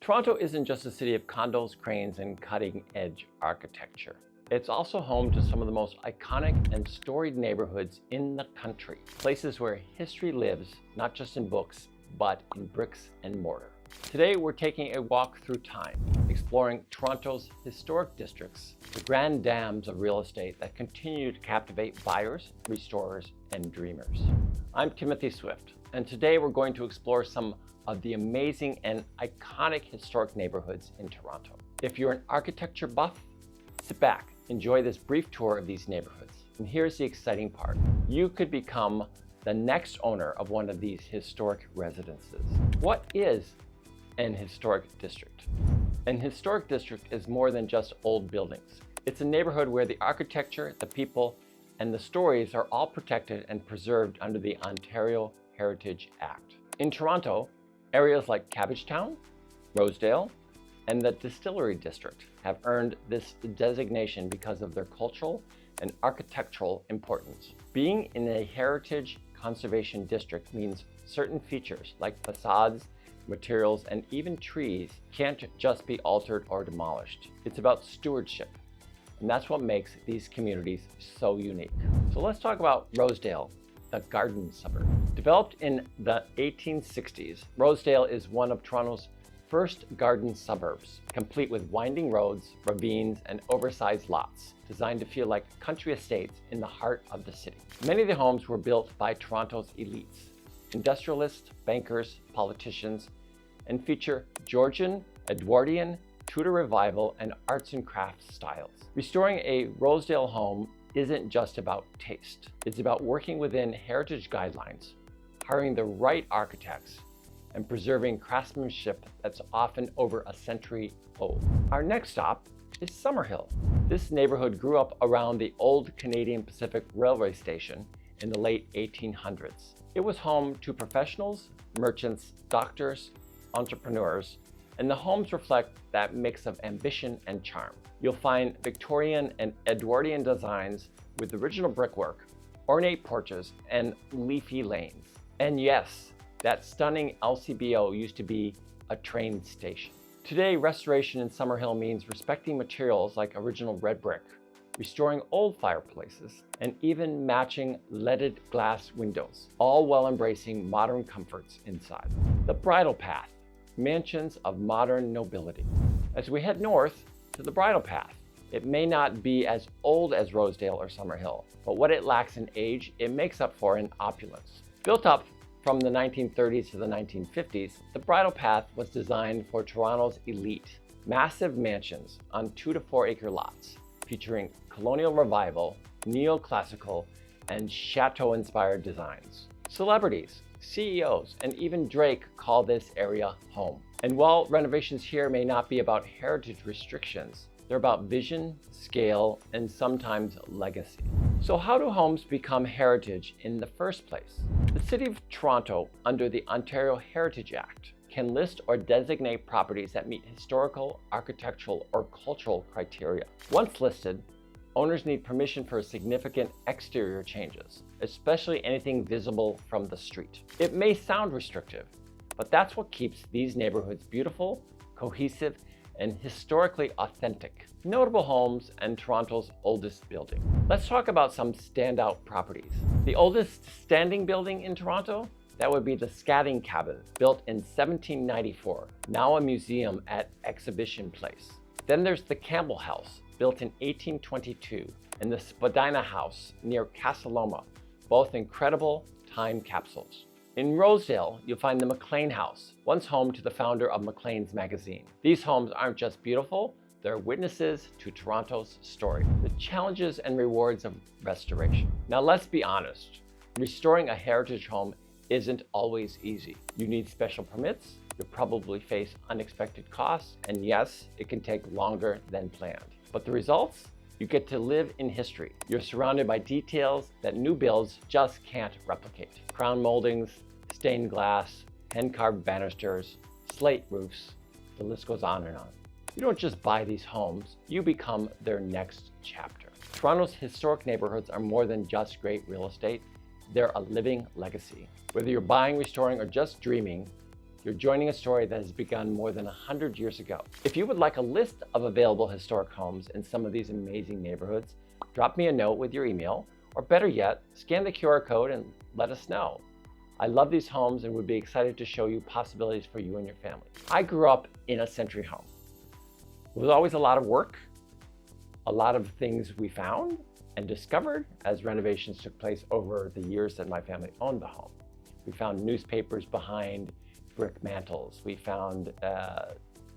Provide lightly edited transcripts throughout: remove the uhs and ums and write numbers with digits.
Toronto isn't just a city of condos, cranes, and cutting-edge architecture. It's also home to some of the most iconic and storied neighborhoods in the country. Places where history lives, not just in books, but in bricks and mortar. Today, we're taking a walk through time, exploring Toronto's historic districts, the grand dams of real estate that continue to captivate buyers, restorers, and dreamers. I'm Timothy Swift, and today we're going to explore some of the amazing and iconic historic neighborhoods in Toronto. If you're an architecture buff, sit back, enjoy this brief tour of these neighborhoods. And here's the exciting part. You could become the next owner of one of these historic residences. What is an historic district? An historic district is more than just old buildings. It's a neighborhood where the architecture, the people, and the stories are all protected and preserved under the Ontario Heritage Act. In Toronto, areas like Cabbagetown, Rosedale, and the Distillery District have earned this designation because of their cultural and architectural importance. Being in a heritage conservation district means certain features like facades, materials, and even trees can't just be altered or demolished. It's about stewardship, and that's what makes these communities so unique. So let's talk about Rosedale, the garden suburb. Developed in the 1860s, Rosedale is one of Toronto's first garden suburbs, complete with winding roads, ravines, and oversized lots, designed to feel like country estates in the heart of the city. Many of the homes were built by Toronto's elites, industrialists, bankers, politicians, and feature Georgian, Edwardian, Tudor Revival, and arts and crafts styles. Restoring a Rosedale home isn't just about taste. It's about working within heritage guidelines, hiring the right architects, and preserving craftsmanship that's often over a century old. Our next stop is Summerhill. This neighborhood grew up around the old Canadian Pacific Railway station in the late 1800s. It was home to professionals, merchants, doctors, entrepreneurs, and the homes reflect that mix of ambition and charm. You'll find Victorian and Edwardian designs with original brickwork, ornate porches, and leafy lanes. And yes, that stunning LCBO used to be a train station. Today, restoration in Summerhill means respecting materials like original red brick, restoring old fireplaces, and even matching leaded glass windows, all while embracing modern comforts inside. The Bridle Path, mansions of modern nobility. As we head north to the Bridle Path, it may not be as old as Rosedale or Summerhill, but what it lacks in age, it makes up for in opulence. Built up from the 1930s to the 1950s, the Bridle Path was designed for Toronto's elite. Massive mansions on 2 to 4 acre lots, featuring colonial revival, neoclassical, and chateau-inspired designs. Celebrities, CEOs, and even Drake call this area home. And while renovations here may not be about heritage restrictions, they're about vision, scale, and sometimes legacy. So how do homes become heritage in the first place? The City of Toronto, under the Ontario Heritage Act, can list or designate properties that meet historical, architectural, or cultural criteria. Once listed, owners need permission for significant exterior changes, especially anything visible from the street. It may sound restrictive, but that's what keeps these neighborhoods beautiful, cohesive, and historically authentic. Notable homes and Toronto's oldest building. Let's talk about some standout properties. The oldest standing building in Toronto, that would be the Scatting Cabin, built in 1794, now a museum at Exhibition Place. Then there's the Campbell House, built in 1822, and the Spadina House near Casa Loma, both incredible time capsules. In Rosedale, you'll find the McLean House, once home to the founder of Maclean's magazine. These homes aren't just beautiful, they're witnesses to Toronto's story, the challenges and rewards of restoration. Now let's be honest, restoring a heritage home isn't always easy. You need special permits, you'll probably face unexpected costs, and yes, it can take longer than planned. But the results? You get to live in history. You're surrounded by details that new builds just can't replicate. Crown moldings, stained glass, hand-carved banisters, slate roofs, the list goes on and on. You don't just buy these homes, you become their next chapter. Toronto's historic neighborhoods are more than just great real estate, they're a living legacy. Whether you're buying, restoring, or just dreaming, You're joining a story that has begun more than 100 years ago. If you would like a list of available historic homes in some of these amazing neighborhoods, drop me a note with your email, or better yet, scan the QR code and let us know. I love these homes and would be excited to show you possibilities for you and your family. I grew up in a century home. It was always a lot of work, a lot of things we found and discovered as renovations took place over the years that my family owned the home. We found newspapers behind brick mantles. We found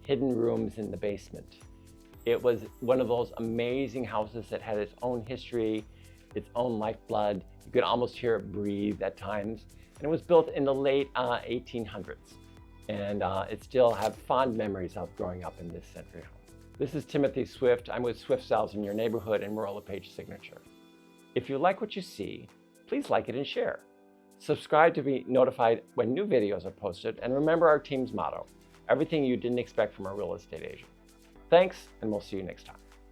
hidden rooms in the basement. It was one of those amazing houses that had its own history, its own lifeblood. You could almost hear it breathe at times. And it was built in the late 1800s. And it still have fond memories of growing up in this century home. This is Timothy Swift. I'm with Swift Styles in your neighborhood and we're all a page signature. If you like what you see, please like it and share. Subscribe to be notified when new videos are posted, and remember our team's motto, everything you didn't expect from a real estate agent. Thanks, and we'll see you next time.